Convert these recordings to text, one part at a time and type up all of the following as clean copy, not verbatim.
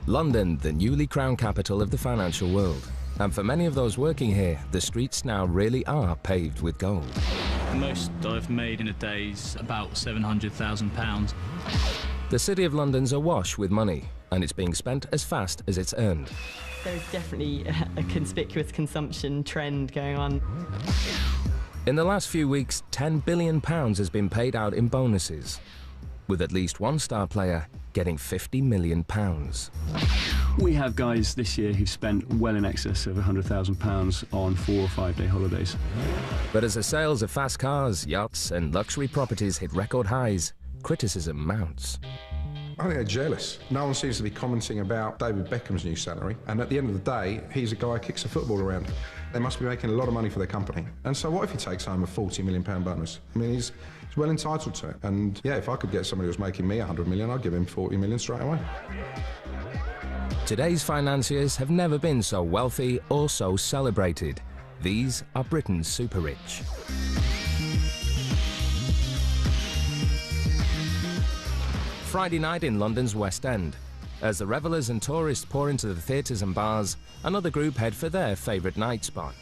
London, the newly crowned capital of the financial world. And for many of those working here, the streets now really are paved with gold. The most I've made in a day is about £700,000. The City of London's awash with money, and it's being spent as fast as it's earned. There's definitely a conspicuous consumption trend going on. In the last few weeks, £10 billion has been paid out in bonuses, with at least one star player getting £50 million. We have guys this year who spent well in excess of £100,000 on 4 or 5 day holidays. But as the sales of fast cars, yachts and luxury properties hit record highs, criticism mounts. I think they're jealous. No one seems to be commenting about David Beckham's new salary, and at the end of the day, he's a guy who kicks a football around. They must be making a lot of money for their company. And so what if he takes home a £40 million bonus? I mean, he's well entitled to it. And yeah, if I could get somebody who's making me £100 million, I'd give him £40 million straight away. Today's financiers have never been so wealthy or so celebrated. These are Britain's super rich. Friday night in London's West End. As the revellers and tourists pour into the theatres and bars, another group head for their favourite night spot.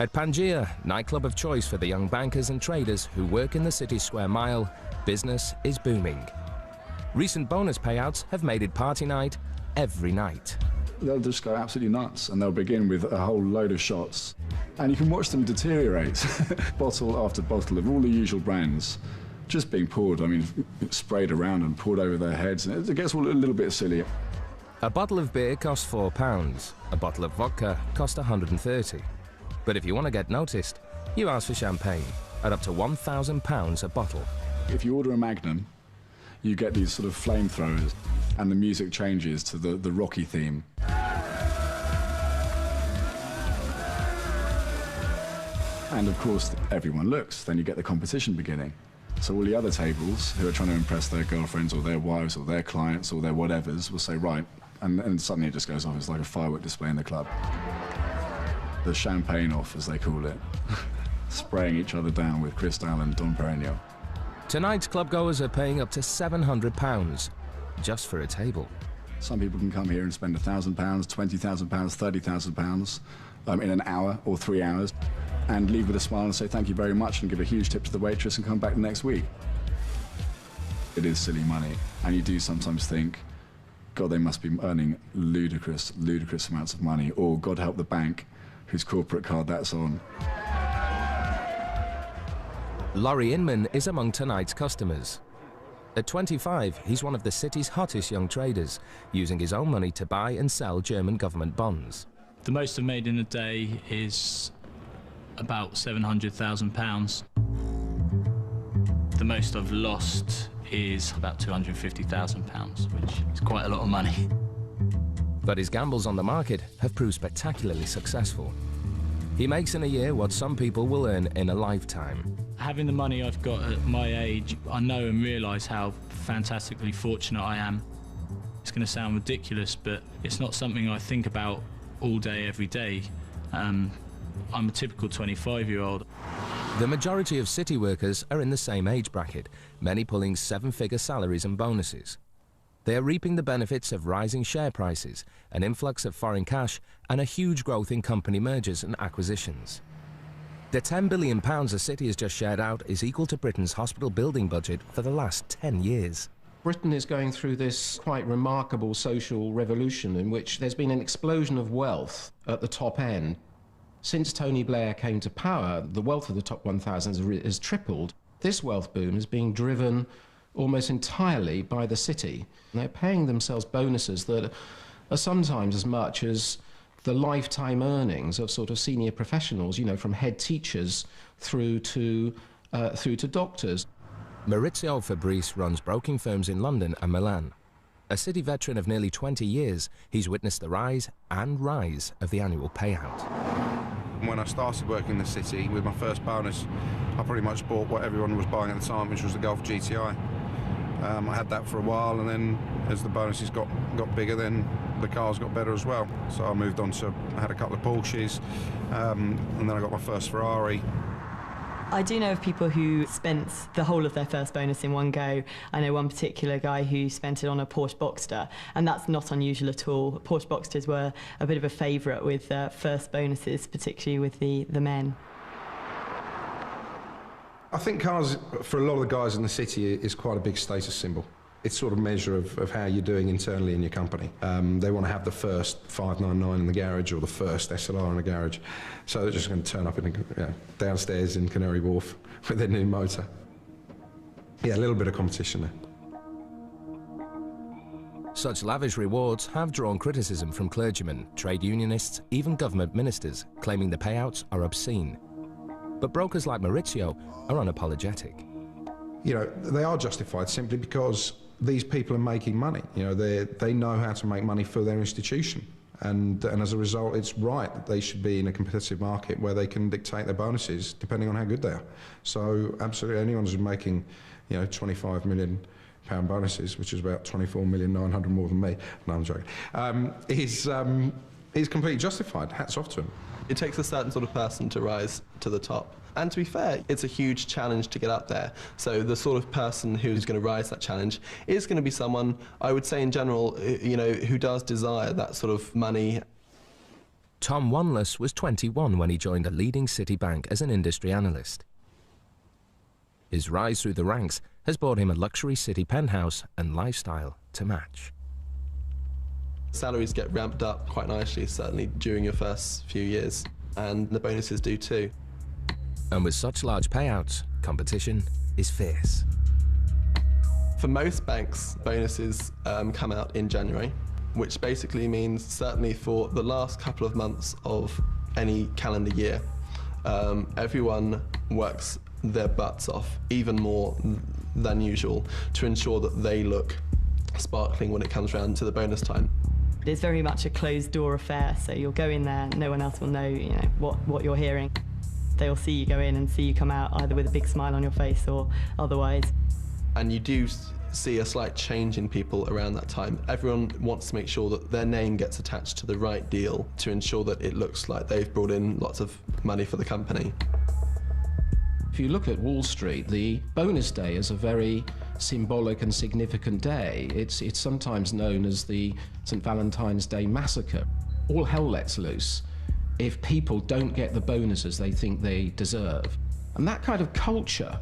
At Pangaea, nightclub of choice for the young bankers and traders who work in the city's square mile, business is booming. Recent bonus payouts have made it party night every night. They'll just go absolutely nuts, and they'll begin with a whole load of shots. And you can watch them deteriorate, bottle after bottle of all the usual brands, just being poured, I mean, sprayed around and poured over their heads, and it gets all a little bit silly. A bottle of beer costs £4, a bottle of vodka costs £130. But if you want to get noticed, you ask for champagne at up to £1,000 a bottle. If you order a Magnum, you get these sort of flamethrowers, and the music changes to the Rocky theme. And of course, everyone looks, then you get the competition beginning. So all the other tables who are trying to impress their girlfriends or their wives or their clients or their whatevers will say, right, and suddenly it just goes off. It's like a firework display in the club. The champagne off, as they call it, spraying each other down with Cristal and Dom Perignon. Tonight's clubgoers are paying up to £700 just for a table. Some people can come here and spend £1,000, £20,000, £30,000 in an hour or 3 hours and leave with a smile and say thank you very much and give a huge tip to the waitress and come back the next week. It is silly money, and you do sometimes think, God, they must be earning ludicrous amounts of money, or God help the bank whose corporate card that's on. Laurie Inman is among tonight's customers. At 25, he's one of the city's hottest young traders, using his own money to buy and sell German government bonds. The most I've made in a day is about £700,000. The most I've lost is about £250,000, which is quite a lot of money. But his gambles on the market have proved spectacularly successful. He makes in a year what some people will earn in a lifetime. Having the money I've got at my age, I know and realise how fantastically fortunate I am. It's going to sound ridiculous, but it's not something I think about all day, every day. I'm a typical 25-year-old. The majority of city workers are in the same age bracket, many pulling seven-figure salaries and bonuses. They are reaping the benefits of rising share prices, an influx of foreign cash, and a huge growth in company mergers and acquisitions. The £10 billion the city has just shared out is equal to Britain's hospital building budget for the last 10 years. Britain is going through this quite remarkable social revolution in which there's been an explosion of wealth at the top end. Since Tony Blair came to power, the wealth of the top 1,000 has tripled. This wealth boom is being driven almost entirely by the city. They're paying themselves bonuses that are sometimes as much as the lifetime earnings of sort of senior professionals, you know, from head teachers through to doctors. Maurizio Fabrice runs broking firms in London and Milan. A city veteran of nearly 20 years, he's witnessed the rise and rise of the annual payout. When I started working in the city with my first bonus, I pretty much bought what everyone was buying at the time, which was the Golf GTI. I had that for a while, and then as the bonuses got bigger, then the cars got better as well. So I moved on to, I had a couple of Porsches, and then I got my first Ferrari. I do know of people who spent the whole of their first bonus in one go. I know one particular guy who spent it on a Porsche Boxster, and that's not unusual at all. Porsche Boxsters were a bit of a favourite with first bonuses, particularly with the men. I think cars, for a lot of the guys in the city, is quite a big status symbol. It's sort of a measure of how you're doing internally in your company. They want to have the first 599 in the garage or the first SLR in the garage. So they're just going to turn up downstairs in Canary Wharf with their new motor. Yeah, a little bit of competition there. Such lavish rewards have drawn criticism from clergymen, trade unionists, even government ministers, claiming the payouts are obscene. But brokers like Maurizio are unapologetic. You know, they are justified simply because these people are making money. You know, they know how to make money for their institution. And as a result, it's right that they should be in a competitive market where they can dictate their bonuses depending on how good they are. So absolutely anyone who's making, you know, £25 million bonuses, which is about 24,900,000 more than me, no, I'm joking, is completely justified. Hats off to him. It takes a certain sort of person to rise to the top. And to be fair, it's a huge challenge to get up there. So the sort of person who's going to rise that challenge is going to be someone, I would say in general, you know, who does desire that sort of money. Tom Wanless was 21 when he joined a leading city bank as an industry analyst. His rise through the ranks has bought him a luxury city penthouse and lifestyle to match. Salaries get ramped up quite nicely, certainly during your first few years, and the bonuses do too. And with such large payouts, competition is fierce. For most banks, bonuses come out in January, which basically means certainly for the last couple of months of any calendar year, everyone works their butts off even more than usual to ensure that they look sparkling when it comes around to the bonus time. It's very much a closed door affair, so you'll go in there, no one else will know, you know, what you're hearing. They'll see you go in and see you come out either with a big smile on your face or otherwise. And you do see a slight change in people around that time. Everyone wants to make sure that their name gets attached to the right deal to ensure that it looks like they've brought in lots of money for the company. If you look at Wall Street, the bonus day is a very symbolic and significant day. It's sometimes known as the St. Valentine's Day Massacre. All hell lets loose if people don't get the bonuses they think they deserve. And that kind of culture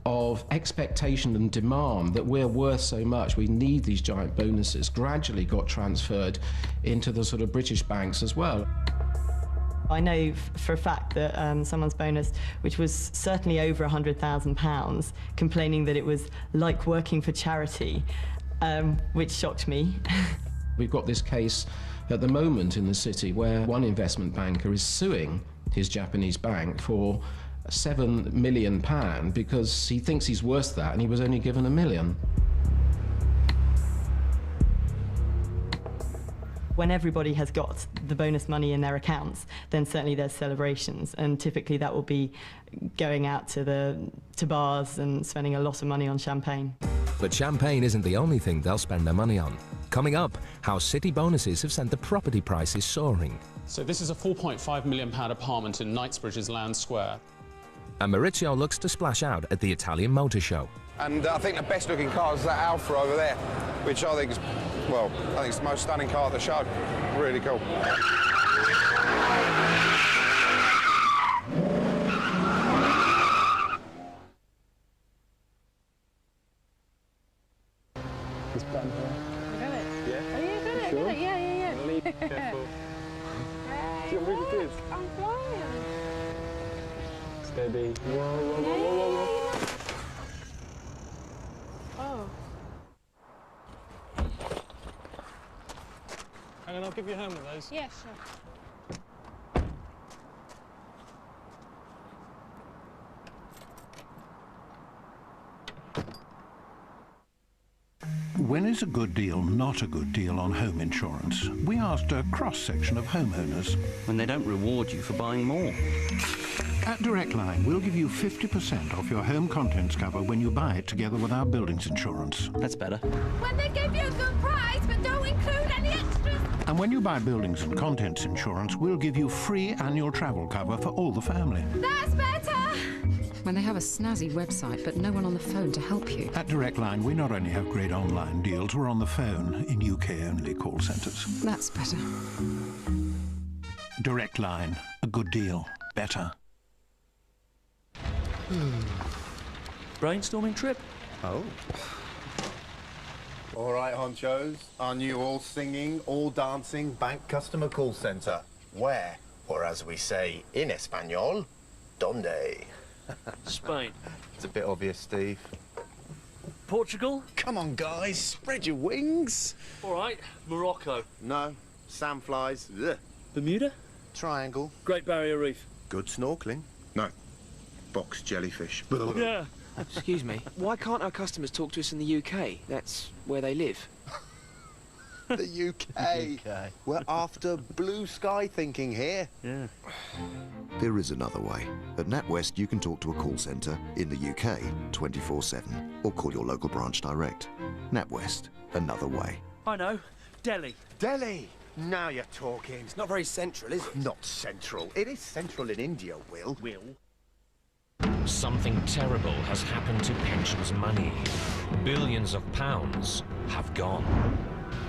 of expectation and demand that we're worth so much, we need these giant bonuses, gradually got transferred into the sort of British banks as well. I know for a fact that someone's bonus, which was certainly over £100,000, complaining that it was like working for charity, which shocked me. We've got this case at the moment in the city where one investment banker is suing his Japanese bank for £7 million because he thinks he's worth that and he was only given £1 million. When everybody has got the bonus money in their accounts, then certainly there's celebrations, and typically that will be going out to bars and spending a lot of money on champagne. But champagne isn't the only thing they'll spend their money on. Coming up, how city bonuses have sent the property prices soaring. So this is a £4.5 million apartment in Knightsbridge's Land Square. And Maurizio looks to splash out at the Italian Motor Show. And I think the best looking car is that Alfa over there, which I think is, well, I think it's the most stunning car at the show. Really cool. This button here. I got it. Yeah? Oh, yeah, I got it. Sure? Yeah. Careful. Hey, See how big it is? I'm flying. Steady. Whoa, whoa, whoa, whoa, whoa, whoa. Oh. Hang on, I'll give you a hand with those. Yeah, sure. When is a good deal not a good deal on home insurance? We asked a cross-section of homeowners. When they don't reward you for buying more. At Direct Line, we'll give you 50% off your home contents cover when you buy it together with our buildings insurance. That's better. When they give you a good price but don't include any extras. And when you buy buildings and contents insurance, we'll give you free annual travel cover for all the family. That's better. when they have a snazzy website but no one on the phone to help you? At Direct Line, we not only have great online deals, we're on the phone in UK-only call centres. That's better. Direct Line, a good deal, better. Brainstorming trip? Oh. All right, honchos, our new all-singing, all-dancing bank customer call centre. Where? Or as we say in Espanol, ¿Dónde? Spain. It's a bit obvious, Steve. Portugal? Come on, guys, spread your wings. All right, Morocco. No, sandflies. Ugh. Bermuda? Triangle. Great Barrier Reef. Good snorkeling. No, box jellyfish. Yeah. Excuse me, why can't our customers talk to us in the UK? That's where they live. The UK. We're after blue sky thinking here. Yeah. There is another way. At NatWest, you can talk to a call centre in the UK 24/7 or call your local branch direct. NatWest, another way. I know. Delhi. Delhi. Now you're talking. It's not very central, is it? Not central. It is central in India, Will. Something terrible has happened to pensions money. Billions of pounds have gone.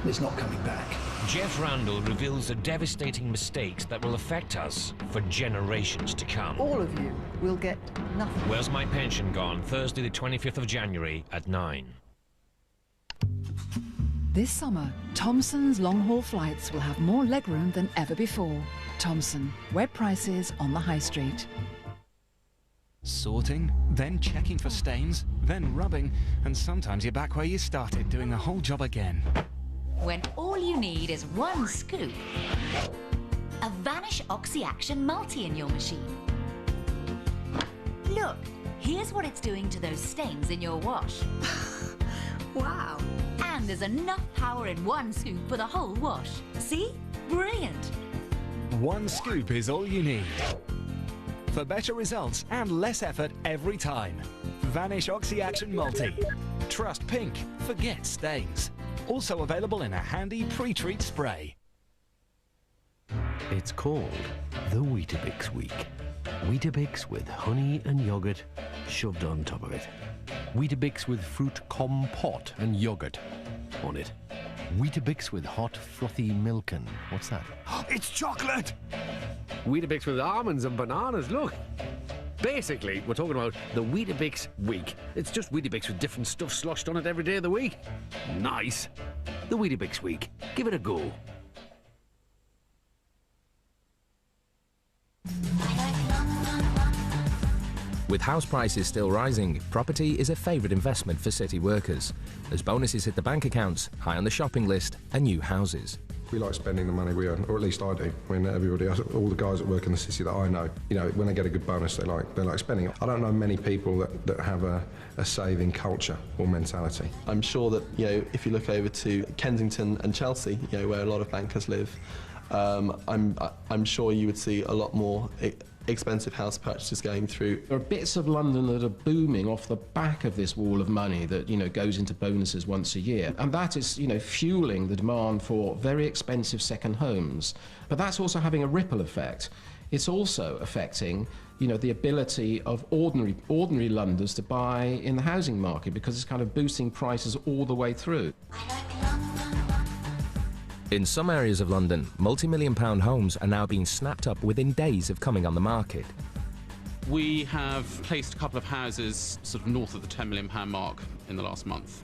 It's not coming back. Jeff Randall reveals the devastating mistakes that will affect us for generations to come. All of you will get nothing. Where's My Pension Gone? Thursday the 25th of January at 9. This summer, Thomson's long-haul flights will have more legroom than ever before. Thomson, web prices on the high street. Sorting, then checking for stains, then rubbing, and sometimes you're back where you started, doing the whole job again. When all you need is one scoop. A Vanish Oxy-Action Multi in your machine. Look, here's what it's doing to those stains in your wash. Wow. And there's enough power in one scoop for the whole wash. See? Brilliant. One scoop is all you need. For better results and less effort every time. Vanish Oxy-Action Multi. Trust pink, forget stains. Also available in a handy pre-treat spray. It's called the Weetabix Week. Weetabix with honey and yogurt shoved on top of it. Weetabix with fruit compote and yogurt on it. Weetabix with hot frothy milk and what's that? It's chocolate! Weetabix with almonds and bananas, look! Basically, we're talking about the Weetabix Week. It's just Weetabix with different stuff sloshed on it every day of the week. Nice! The Weetabix Week. Give it a go. With house prices still rising, property is a favourite investment for city workers, as bonuses hit the bank accounts, high on the shopping list, and new houses. We like spending the money we earn, or at least I do. When everybody else, all the guys that work in the city that I know, you know, when they get a good bonus, they like spending it. I don't know many people that have a saving culture or mentality. I'm sure that, you know, if you look over to Kensington and Chelsea, you know, where a lot of bankers live, I'm sure you would see a lot more expensive house purchases going through. There are bits of London that are booming off the back of this wall of money that, you know, goes into bonuses once a year. And that is, you know, fueling the demand for very expensive second homes. But that's also having a ripple effect. It's also affecting, you know, the ability of ordinary Londoners to buy in the housing market, because it's kind of boosting prices all the way through. In some areas of London, multi-million-pound homes are now being snapped up within days of coming on the market. We have placed a couple of houses sort of north of the £10 million mark in the last month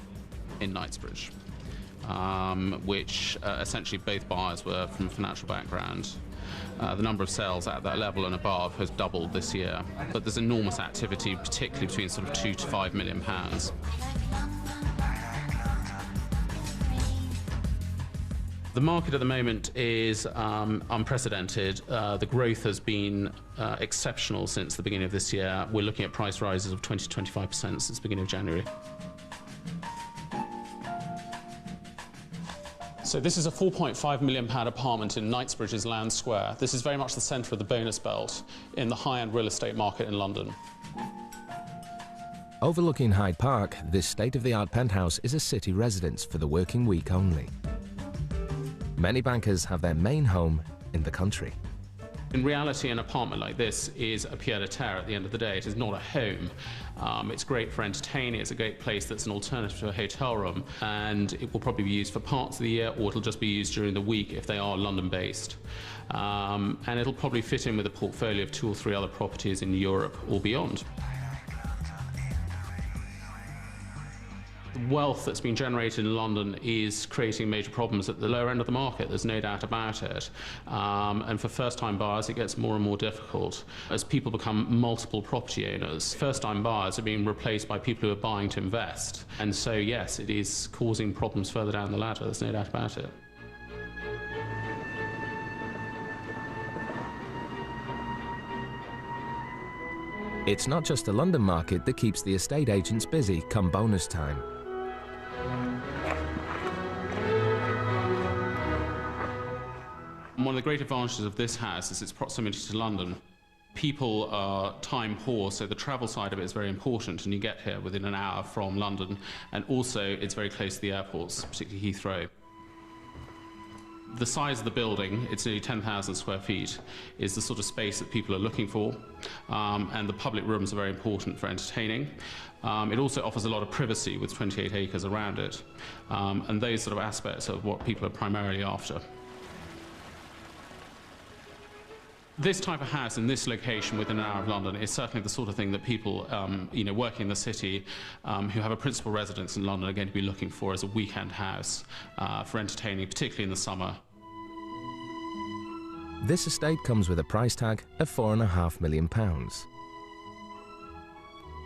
in Knightsbridge, which essentially both buyers were from a financial background. The number of sales at that level and above has doubled this year, but there's enormous activity, particularly between sort of £2 to £5 million. The market at the moment is unprecedented. The growth has been exceptional since the beginning of this year. We're looking at price rises of 20 to 25% since the beginning of January. So this is a £4.5 million apartment in Knightsbridge's Land Square. This is very much the centre of the bonus belt in the high-end real estate market in London. Overlooking Hyde Park, this state-of-the-art penthouse is a city residence for the working week only. Many bankers have their main home in the country. In reality, an apartment like this is a pied-à-terre at the end of the day. It is not a home. It's great for entertaining. It's a great place that's an alternative to a hotel room, and it will probably be used for parts of the year, or it'll just be used during the week if they are London-based. And it'll probably fit in with a portfolio of 2 or 3 other properties in Europe or beyond. The wealth that's been generated in London is creating major problems at the lower end of the market, there's no doubt about it. And for first-time buyers, it gets more and more difficult. As people become multiple property owners, first-time buyers are being replaced by people who are buying to invest. And so, yes, it is causing problems further down the ladder, there's no doubt about it. It's not just the London market that keeps the estate agents busy come bonus time. One of the great advantages of this house is its proximity to London. People are time poor, so the travel side of it is very important, and you get here within an hour from London, and also it's very close to the airports, particularly Heathrow. The size of the building, it's nearly 10,000 square feet, is the sort of space that people are looking for, and the public rooms are very important for entertaining. It also offers a lot of privacy with 28 acres around it, and those sort of aspects are what people are primarily after. This type of house in this location within an hour of London is certainly the sort of thing that people working in the city who have a principal residence in London are going to be looking for as a weekend house for entertaining, particularly in the summer. This estate comes with a price tag of £4.5 million.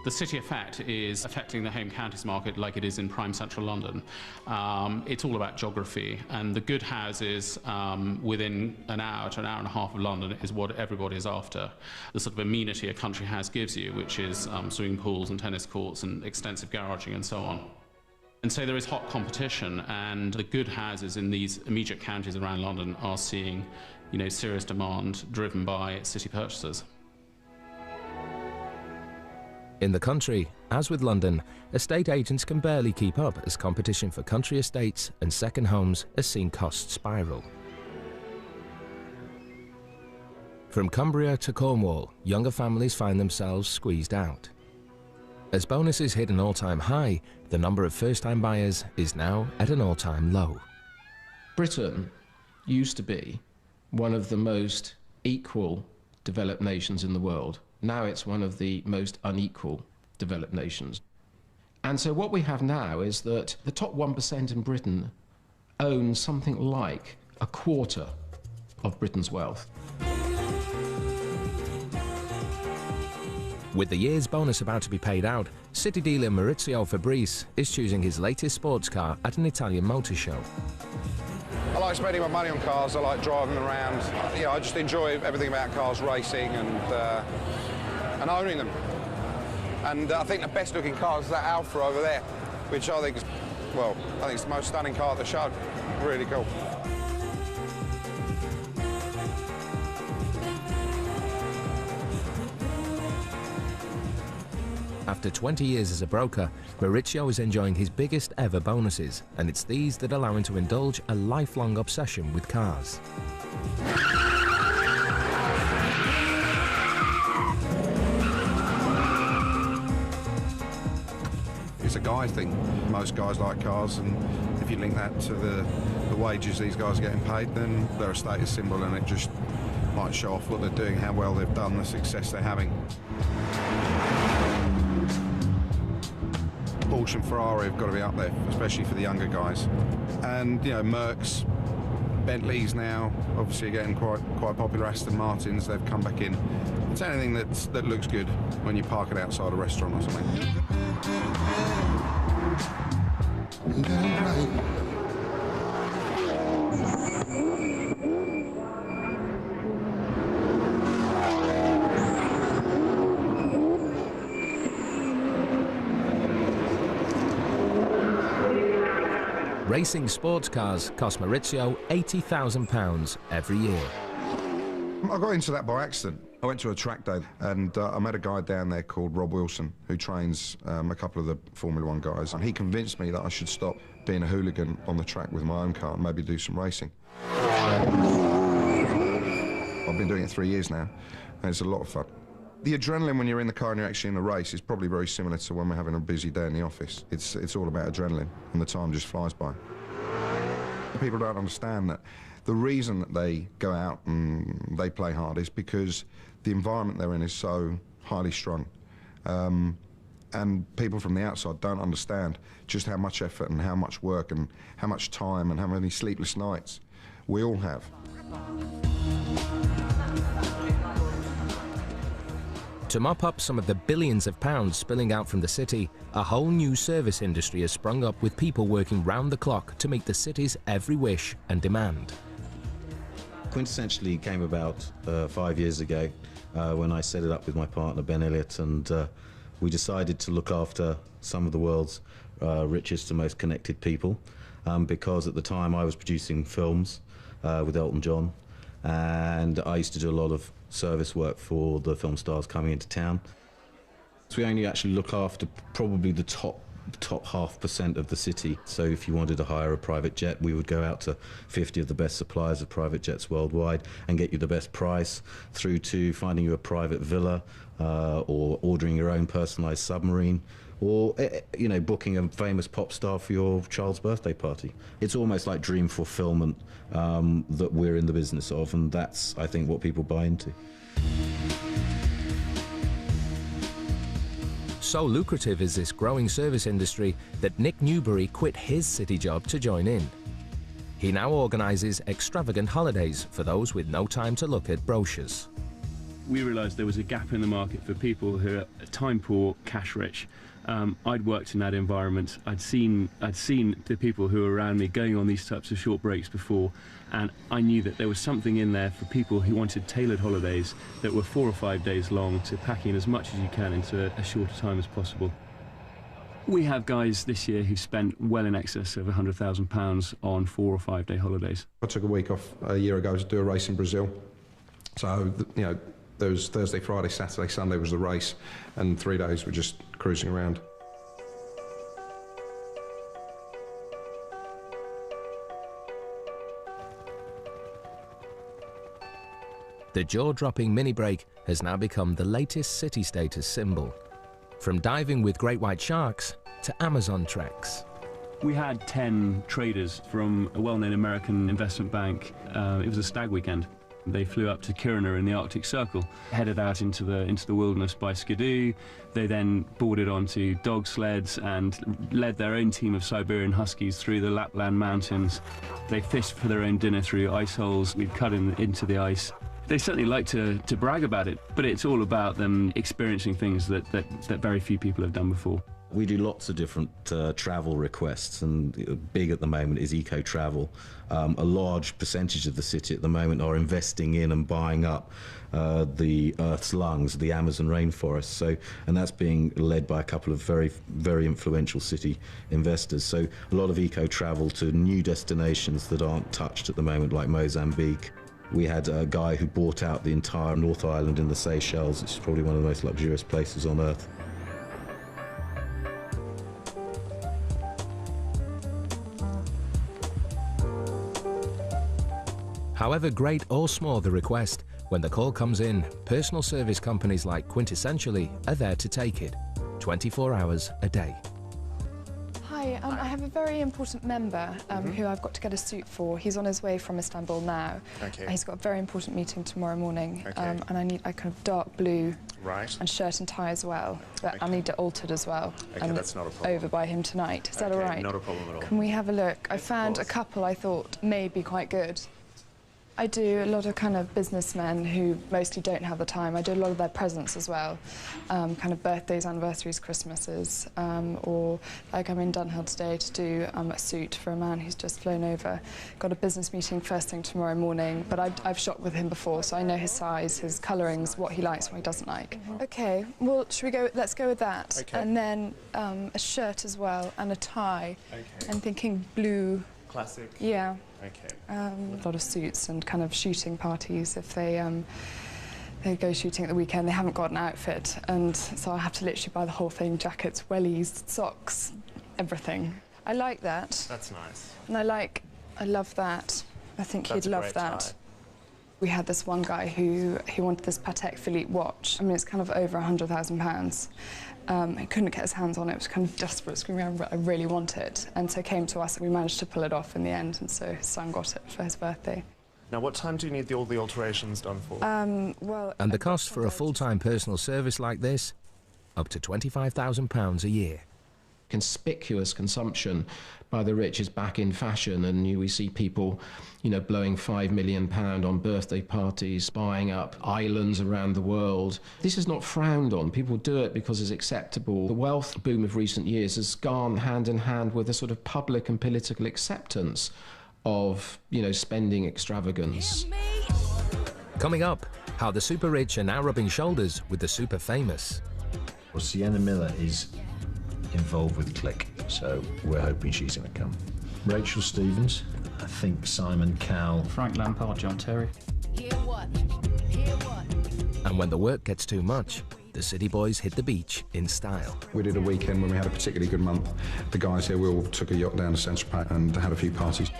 The city effect is affecting the home counties market like it is in prime central London. It's all about geography, and the good houses within an hour to an hour and a half of London is what everybody is after. The sort of amenity a country house gives you, which is swimming pools and tennis courts and extensive garaging and so on. And so there is hot competition, and the good houses in these immediate counties around London are seeing, serious demand driven by city purchasers. In the country, as with London, estate agents can barely keep up as competition for country estates and second homes has seen costs spiral. From Cumbria to Cornwall, younger families find themselves squeezed out. As bonuses hit an all-time high, the number of first-time buyers is now at an all-time low. Britain used to be one of the most equal developed nations in the world. Now it's one of the most unequal developed nations. And so what we have now is that the top 1% in Britain own something like a quarter of Britain's wealth. With the year's bonus about to be paid out, city dealer Maurizio Fabrice is choosing his latest sports car at an Italian motor show. I like spending my money on cars, I like driving them around. I just enjoy everything about cars, racing and owning them. And I think the best looking car is that Alfa over there, which I think is, it's the most stunning car at the show. Really cool. After 20 years as a broker, Maurizio is enjoying his biggest ever bonuses, and it's these that allow him to indulge a lifelong obsession with cars. It's a guy thing. Most guys like cars, and if you link that to the wages these guys are getting paid, then they're a status symbol, and it just might show off what they're doing, how well they've done, the success they're having. Porsche and Ferrari have got to be up there, especially for the younger guys. And, Mercs, Bentleys now, obviously getting quite popular. Aston Martins, they've come back in. It's anything that looks good when you park it outside a restaurant or something. Racing sports cars cost Maurizio £80,000 every year. I got into that by accident. I went to a track day and I met a guy down there called Rob Wilson who trains a couple of the Formula One guys, and he convinced me that I should stop being a hooligan on the track with my own car and maybe do some racing. I've been doing it 3 years now, and it's a lot of fun. The adrenaline when you're in the car and you're actually in the race is probably very similar to when we're having a busy day in the office. It's all about adrenaline, and the time just flies by. People don't understand that the reason that they go out and they play hard is because the environment they're in is so highly strung. And people from the outside don't understand just how much effort and how much work and how much time and how many sleepless nights we all have. To mop up some of the billions of pounds spilling out from the city, a whole new service industry has sprung up with people working round the clock to meet the city's every wish and demand. Quintessentially came about 5 years ago when I set it up with my partner Ben Elliott, and we decided to look after some of the world's richest and most connected people, because at the time I was producing films with Elton John, and I used to do a lot of service work for the film stars coming into town. So we only actually look after probably the top 0.5% of the city. So if you wanted to hire a private jet, we would go out to 50 of the best suppliers of private jets worldwide and get you the best price, through to finding you a private villa, or ordering your own personalised submarine, or booking a famous pop star for your child's birthday party. It's almost like dream fulfillment that we're in the business of, and that's, I think, what people buy into. So lucrative is this growing service industry that Nick Newbury quit his city job to join in. He now organises extravagant holidays for those with no time to look at brochures. We realised there was a gap in the market for people who are time poor, cash rich. I'd worked in that environment. I'd seen the people who were around me going on these types of short breaks before, and I knew that there was something in there for people who wanted tailored holidays that were 4 or 5 days long, to pack in as much as you can into a shorter time as possible. We have guys this year who spent well in excess of £100,000 on 4 or 5 day holidays. I took a week off a year ago to do a race in Brazil. So, there was Thursday, Friday, Saturday, Sunday was the race, and 3 days were just cruising around. The jaw-dropping mini break has now become the latest city status symbol. From diving with great white sharks to Amazon treks. We had 10 traders from a well-known American investment bank. It was a stag weekend. They flew up to Kiruna in the Arctic Circle, headed out into the wilderness by Skidoo. They then boarded onto dog sleds and led their own team of Siberian Huskies through the Lapland mountains. They fished for their own dinner through ice holes we'd cut into the ice. They certainly like to brag about it, but it's all about them experiencing things that very few people have done before. We do lots of different travel requests, and big at the moment is eco-travel. A large percentage of the city at the moment are investing in and buying up the Earth's lungs, the Amazon rainforest. And that's being led by a couple of very, very influential city investors. So a lot of eco-travel to new destinations that aren't touched at the moment, like Mozambique. We had a guy who bought out the entire North Island in the Seychelles, which is probably one of the most luxurious places on Earth. However great or small the request, when the call comes in, personal service companies like Quintessentially are there to take it, 24 hours a day. Hi, I have a very important member who I've got to get a suit for. He's on his way from Istanbul now. Okay. He's got a very important meeting tomorrow morning, Okay. and I need a kind of dark blue Right. shirt and tie as well, but I need it altered as well. Okay, that's not a problem. Over by him tonight. Is that all right? Not a problem at all. Can we have a look? I found a couple I thought may be quite good. I do a lot of kind of businessmen who mostly don't have the time. I do a lot of their presents as well, kind of birthdays, anniversaries, Christmases, or like I'm in Dunhill today to do a suit for a man who's just flown over. Got a business meeting first thing tomorrow morning, but I've shopped with him before, so I know his size, his colourings, what he likes, what he doesn't like. Okay, well, should we go? Let's go with that. Okay. And then a shirt as well and a tie. Okay. I'm thinking blue. Classic. Yeah. Okay. A lot of suits and kind of shooting parties. If they go shooting at the weekend, they haven't got an outfit, and so I have to literally buy the whole thing: jackets, wellies, socks, everything. I like that. That's nice. And I love that. I think That's he'd a love great that. tie. We had this one guy who wanted this Patek Philippe watch. I mean, it's kind of over £100,000. He couldn't get his hands on it. It was kind of desperate, screaming, I really want it. And so came to us, and we managed to pull it off in the end, and so his son got it for his birthday. Now, what time do you need all the alterations done for? Well... And the cost for a full-time personal service like this? Up to £25,000 a year. Conspicuous consumption by the rich is back in fashion, and we see people, blowing £5 million on birthday parties, buying up islands around the world. This is not frowned on. People do it because it's acceptable. The wealth boom of recent years has gone hand in hand with a sort of public and political acceptance of, spending extravagance. Coming up, how the super rich are now rubbing shoulders with the super famous. Well, Sienna Miller is involved with Click, so we're hoping she's going to come. Rachel Stevens, I think Simon Cowell, Frank Lampard, John Terry. And when the work gets too much, the City Boys hit the beach in style. We did a weekend when we had a particularly good month. The guys here, we all took a yacht down to Central Park and had a few parties.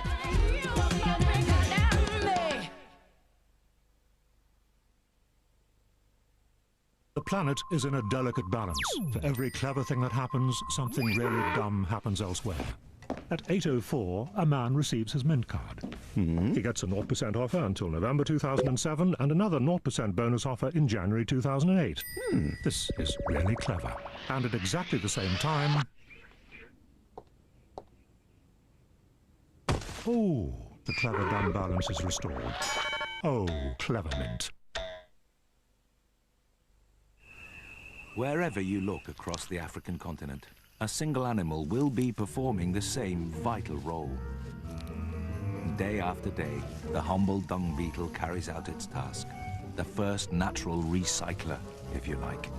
The planet is in a delicate balance. For every clever thing that happens, something really dumb happens elsewhere. At 8:04, a man receives his Mint card. He gets a 0% offer until November 2007 and another 0% bonus offer in January 2008. This is really clever. And at exactly the same time... Oh, the clever dumb balance is restored. Oh, clever Mint. Wherever you look across the African continent, a single animal will be performing the same vital role. Day after day, the humble dung beetle carries out its task. The first natural recycler, if you like.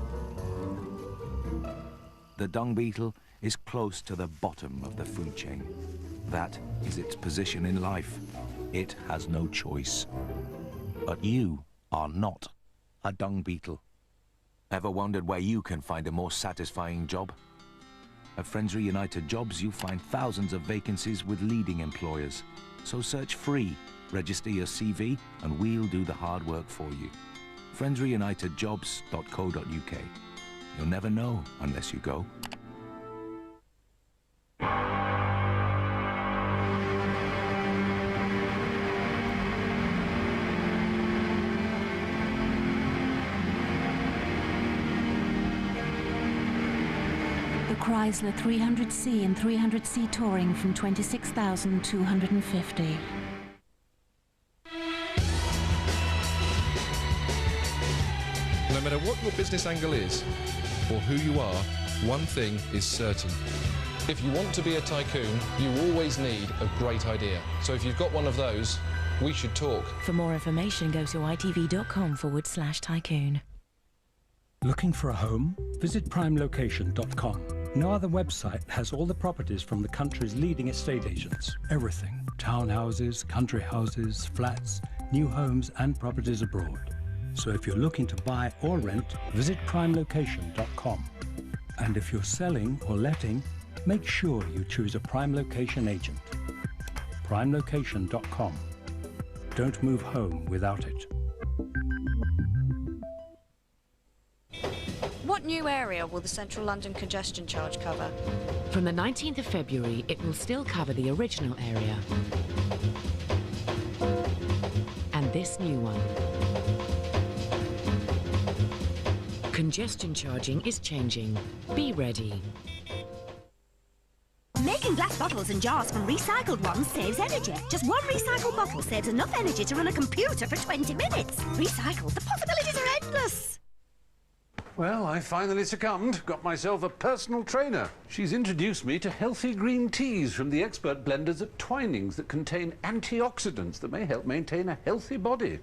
The dung beetle is close to the bottom of the food chain. That is its position in life. It has no choice. But you are not a dung beetle. Ever wondered where you can find a more satisfying job? At Friendly United Jobs, you'll find thousands of vacancies with leading employers. So search free, register your CV, and we'll do the hard work for you. friendlyunitedjobs.co.uk. You'll never know unless you go. Chrysler 300C and 300C Touring from $26,250. No matter what your business angle is, or who you are, one thing is certain. If you want to be a tycoon, you always need a great idea. So if you've got one of those, we should talk. For more information, go to itv.com/tycoon. Looking for a home? Visit primelocation.com. No other website has all the properties from the country's leading estate agents. Everything. Townhouses, country houses, flats, new homes and properties abroad. So if you're looking to buy or rent, visit primelocation.com. And if you're selling or letting, make sure you choose a Prime Location agent. primelocation.com. Don't move home without it. What new area will the Central London congestion charge cover? From the 19th of February, it will still cover the original area. And this new one. Congestion charging is changing. Be ready. Making glass bottles and jars from recycled ones saves energy. Just one recycled bottle saves enough energy to run a computer for 20 minutes. Recycled, the possibilities are endless. Well, I finally succumbed. Got myself a personal trainer. She's introduced me to healthy green teas from the expert blenders at Twinings that contain antioxidants that may help maintain a healthy body.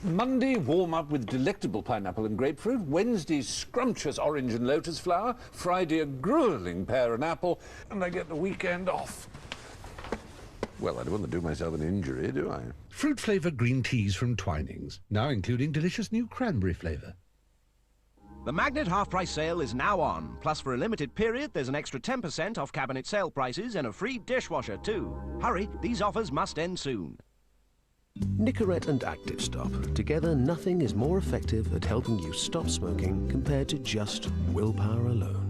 Monday, warm up with delectable pineapple and grapefruit. Wednesday, scrumptious orange and lotus flower. Friday, a grueling pear and apple. And I get the weekend off. Well, I don't want to do myself an injury, do I? Fruit-flavoured green teas from Twinings, now including delicious new cranberry flavour. The Magnet half-price sale is now on. Plus, for a limited period, there's an extra 10% off cabinet sale prices and a free dishwasher, too. Hurry, these offers must end soon. Nicorette and Active Stop. Together, nothing is more effective at helping you stop smoking compared to just willpower alone.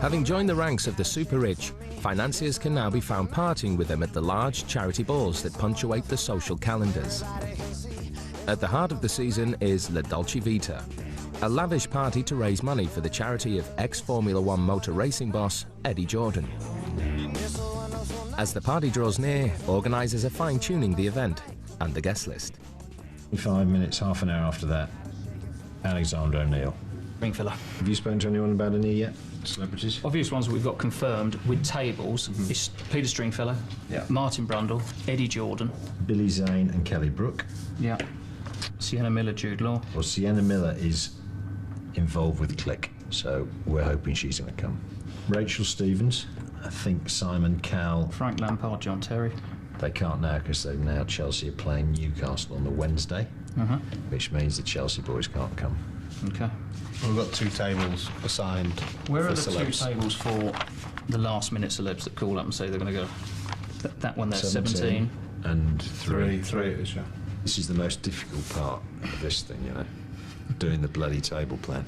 Having joined the ranks of the super-rich, financiers can now be found partying with them at the large charity balls that punctuate the social calendars. At the heart of the season is La Dolce Vita, a lavish party to raise money for the charity of ex-Formula One motor racing boss Eddie Jordan. As the party draws near, organisers are fine-tuning the event and the guest list. 5 minutes, half an hour after that, Alexander O'Neill. Ringfiller. Have you spoken to anyone about any yet? Celebrities? Obvious ones that we've got confirmed with tables is Peter Stringfellow, Martin Brundle, Eddie Jordan, Billy Zane and Kelly Brook. Yeah. Sienna Miller, Jude Law. Well, Sienna Miller is involved with Click, so we're hoping she's going to come. Rachel Stevens, I think Simon Cowell. Frank Lampard, John Terry. They can't now because Chelsea are playing Newcastle on the Wednesday, which means the Chelsea boys can't come. Okay. We've got 2 tables assigned. Where for are the celebs. 2 tables for the last minute celebs that call up and say they're going to go? That one there's 17. And 3. 3 it is, yeah. This is the most difficult part of this thing, you know, doing the bloody table plan.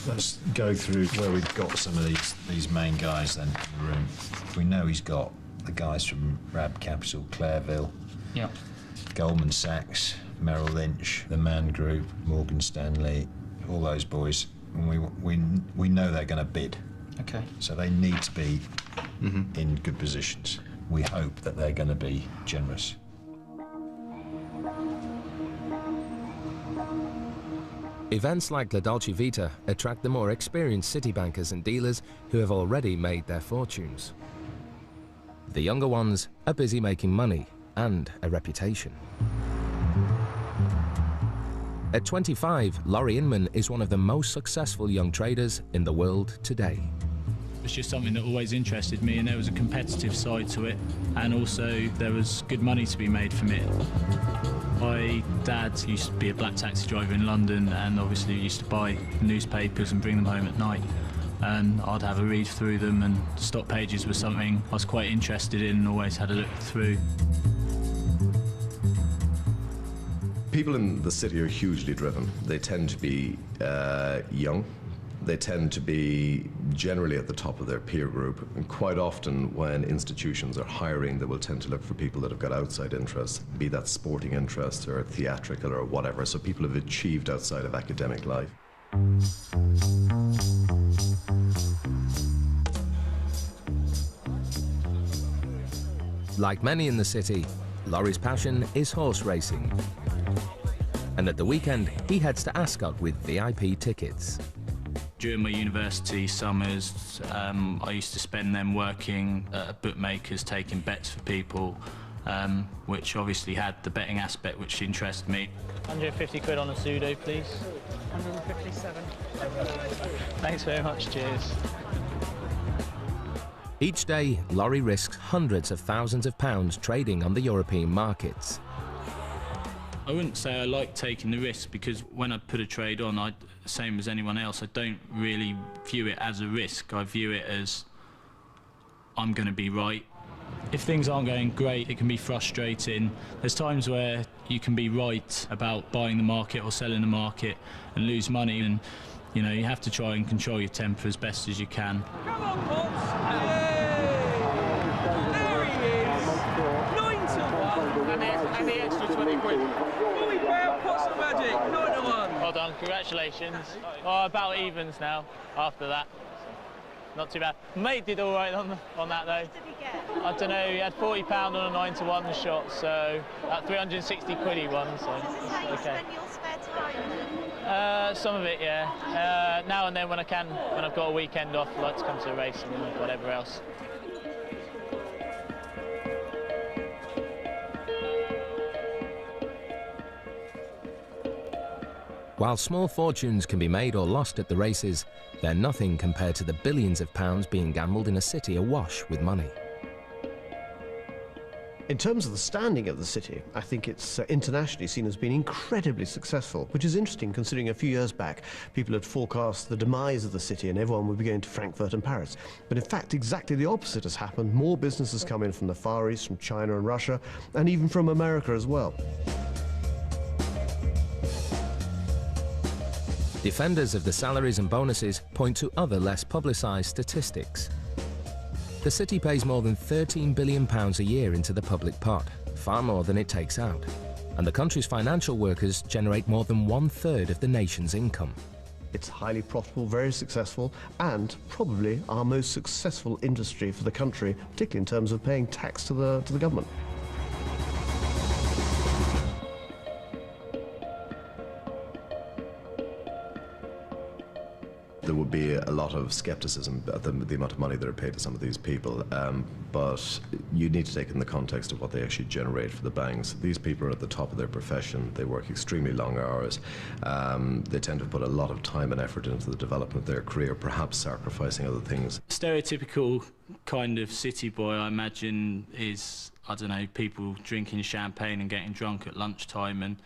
Let's go through where we've got some of these main guys then in the room. We know he's got the guys from Rab Capital, Clareville, Goldman Sachs, Merrill Lynch, the Mann Group, Morgan Stanley, all those boys. And we know they're going to bid. Okay. So they need to be in good positions. We hope that they're going to be generous. Events like La Dolce Vita attract the more experienced city bankers and dealers who have already made their fortunes. The younger ones are busy making money and a reputation. At 25, Laurie Inman is one of the most successful young traders in the world today. It's just something that always interested me, and there was a competitive side to it, and also there was good money to be made from it. My dad used to be a black taxi driver in London, and obviously used to buy newspapers and bring them home at night, and I'd have a read through them, and stock pages was something I was quite interested in and always had a look through. People in the city are hugely driven. They tend to be young. They tend to be generally at the top of their peer group, and quite often when institutions are hiring, they will tend to look for people that have got outside interests, be that sporting interest or theatrical or whatever, so people have achieved outside of academic life. Like many in the city, Laurie's passion is horse racing. And at the weekend, he heads to Ascot with VIP tickets. During my university summers, I used to spend them working at bookmakers, taking bets for people, which obviously had the betting aspect which interested me. 150 quid on a pseudo, please. 157. Thanks very much, cheers. Each day, Laurie risks hundreds of thousands of pounds trading on the European markets. I wouldn't say I like taking the risk, because when I put a trade on, same as anyone else, I don't really view it as a risk. I view it as I'm going to be right. If things aren't going great, it can be frustrating. There's times where you can be right about buying the market or selling the market and lose money, and you know, you have to try and control your temper as best as you can. Come on, Potts! There he is! 9 to 1! And the extra 20 quid. Fully fair, Potts and Magic, 9 to 1! Well done, congratulations. Oh, about evens now, after that. Not too bad. Mate did all right on that, though. What did he get? I don't know, he had £40 on a 9 to 1 shot, so that 360 quid he won, so How you okay. spend your spare time? Some of it, yeah. Now and then when I can, when I've got a weekend off, I like to come to a race and whatever else. While small fortunes can be made or lost at the races, they're nothing compared to the billions of pounds being gambled in a city awash with money. In terms of the standing of the city, I think it's internationally seen as being incredibly successful, which is interesting considering a few years back people had forecast the demise of the city and everyone would be going to Frankfurt and Paris. But in fact, exactly the opposite has happened. More businesses come in from the Far East, from China and Russia, and even from America as well. Defenders of the salaries and bonuses point to other less publicised statistics. The city pays more than £13 billion a year into the public pot, far more than it takes out. And the country's financial workers generate more than 1/3 of the nation's income. It's highly profitable, very successful, and probably our most successful industry for the country, particularly in terms of paying tax to the government. There would be a lot of skepticism at the amount of money that are paid to some of these people, but you need to take in the context of what they actually generate for the banks. These people are at the top of their profession. They work extremely long hours. They tend to put a lot of time and effort into the development of their career, perhaps sacrificing other things. Stereotypical kind of city boy, I imagine, is, I don't know, people drinking champagne and getting drunk at lunchtime. And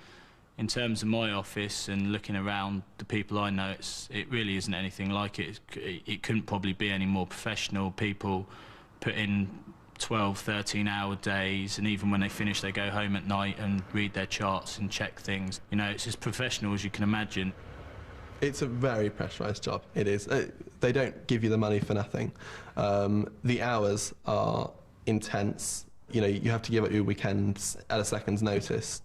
in terms of my office and looking around the people I know, it really isn't anything like it. It couldn't probably be any more professional. People put in 12, 13-hour days, and even when they finish, they go home at night and read their charts and check things. You know, it's as professional as you can imagine. It's a very pressurised job, it is. They don't give you the money for nothing. The hours are intense. You know, you have to give up your weekends at a second's notice.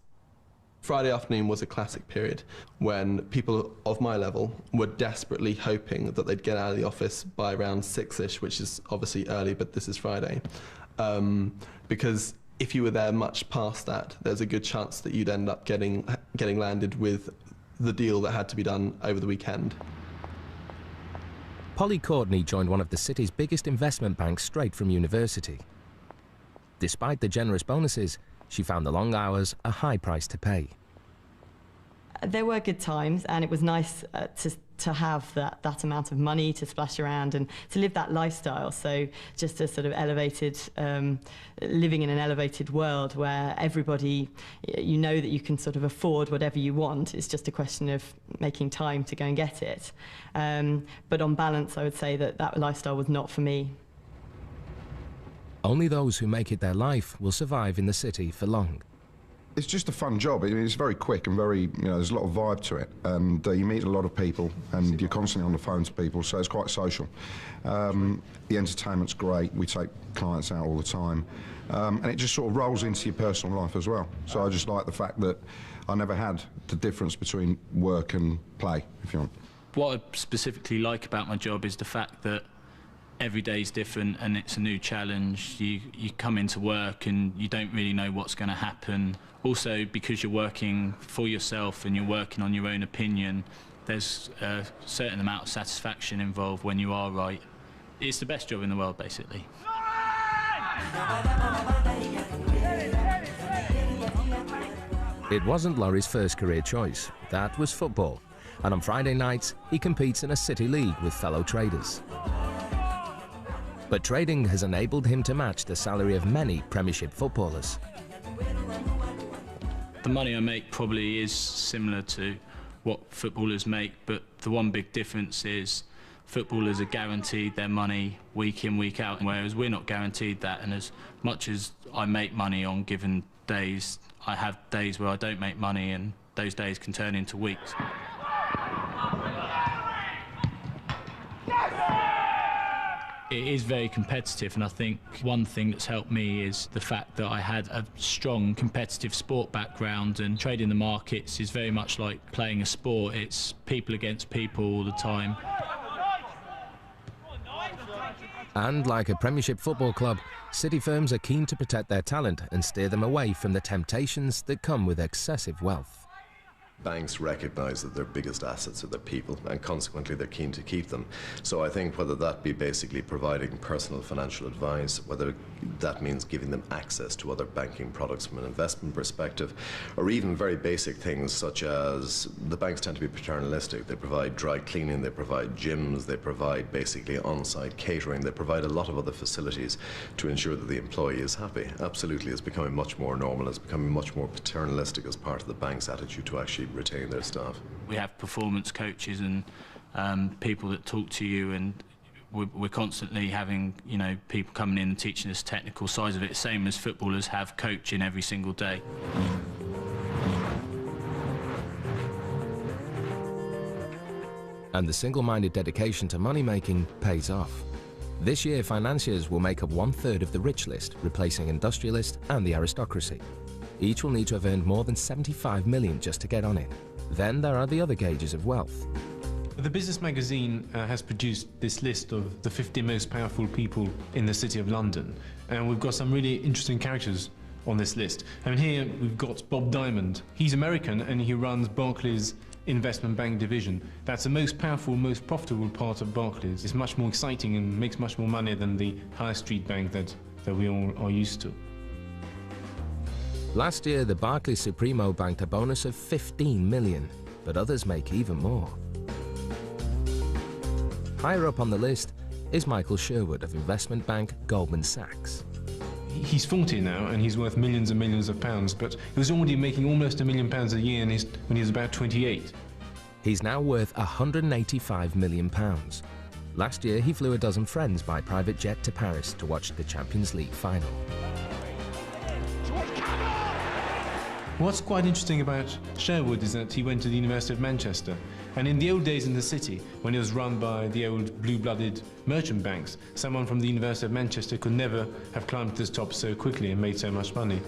Friday afternoon was a classic period when people of my level were desperately hoping that they'd get out of the office by around 6-ish, which is obviously early, but this is Friday. Because if you were there much past that, there's a good chance that you'd end up getting landed with the deal that had to be done over the weekend. Polly Courtney joined one of the city's biggest investment banks straight from university. Despite the generous bonuses, she found the long hours a high price to pay. There were good times, and it was nice to have that amount of money to splash around and to live that lifestyle. So just a sort of elevated, living in an elevated world where everybody, you know that you can sort of afford whatever you want. It's just a question of making time to go and get it. But on balance, I would say that lifestyle was not for me. Only those who make it their life will survive in the city for long. It's just a fun job. I mean, it's very quick and very, there's a lot of vibe to it. And you meet a lot of people and you're constantly on the phone to people, so it's quite social. The entertainment's great. We take clients out all the time. And it just sort of rolls into your personal life as well. So I just like the fact that I never had the difference between work and play, if you want. What I specifically like about my job is the fact that every day is different and it's a new challenge. You come into work and you don't really know what's going to happen. Also, because you're working for yourself and you're working on your own opinion, there's a certain amount of satisfaction involved when you are right. It's the best job in the world, basically. It wasn't Laurie's first career choice. That was football. And on Friday nights, he competes in a city league with fellow traders. But trading has enabled him to match the salary of many Premiership footballers. The money I make probably is similar to what footballers make, but the one big difference is footballers are guaranteed their money week in, week out, whereas we're not guaranteed that. And as much as I make money on given days, I have days where I don't make money, and those days can turn into weeks. It is very competitive, and I think one thing that's helped me is the fact that I had a strong competitive sport background, and trading the markets is very much like playing a sport. It's people against people all the time. And like a Premiership football club, city firms are keen to protect their talent and steer them away from the temptations that come with excessive wealth. banks recognize that their biggest assets are their people, and consequently they're keen to keep them. So I think whether that be basically providing personal financial advice, whether that means giving them access to other banking products from an investment perspective, or even very basic things such as the banks tend to be paternalistic. They provide dry cleaning, they provide gyms, they provide basically on-site catering, they provide a lot of other facilities to ensure that the employee is happy. Absolutely, it's becoming much more normal, it's becoming much more paternalistic as part of the bank's attitude to actually retain their staff. We have performance coaches and people that talk to you, and we're constantly having, you know, people coming in and teaching us technical sides of it, same as footballers have coaching every single day. And the single-minded dedication to money-making pays off. This year, financiers will make up 1/3 of the rich list, replacing industrialists and the aristocracy. Each will need to have earned more than 75 million just to get on it. Then there are the other gauges of wealth. The Business Magazine has produced this list of the 50 most powerful people in the City of London, and we've got some really interesting characters on this list. And here we've got Bob Diamond. He's American and he runs Barclays Investment Bank division. That's the most powerful, most profitable part of Barclays. It's much more exciting and makes much more money than the high street bank that we all are used to. Last year, the Barclays Supremo banked a bonus of 15 million, but others make even more. Higher up on the list is Michael Sherwood of investment bank Goldman Sachs. He's 40 now and he's worth millions and millions of pounds, but he was already making almost £1 million a year when he was about 28. He's now worth £185 million. Last year, he flew a dozen friends by private jet to Paris to watch the Champions League final. What's quite interesting about Sherwood is that he went to the University of Manchester, and in the old days in the city, when it was run by the old blue-blooded merchant banks, someone from the University of Manchester could never have climbed to the top so quickly and made so much money.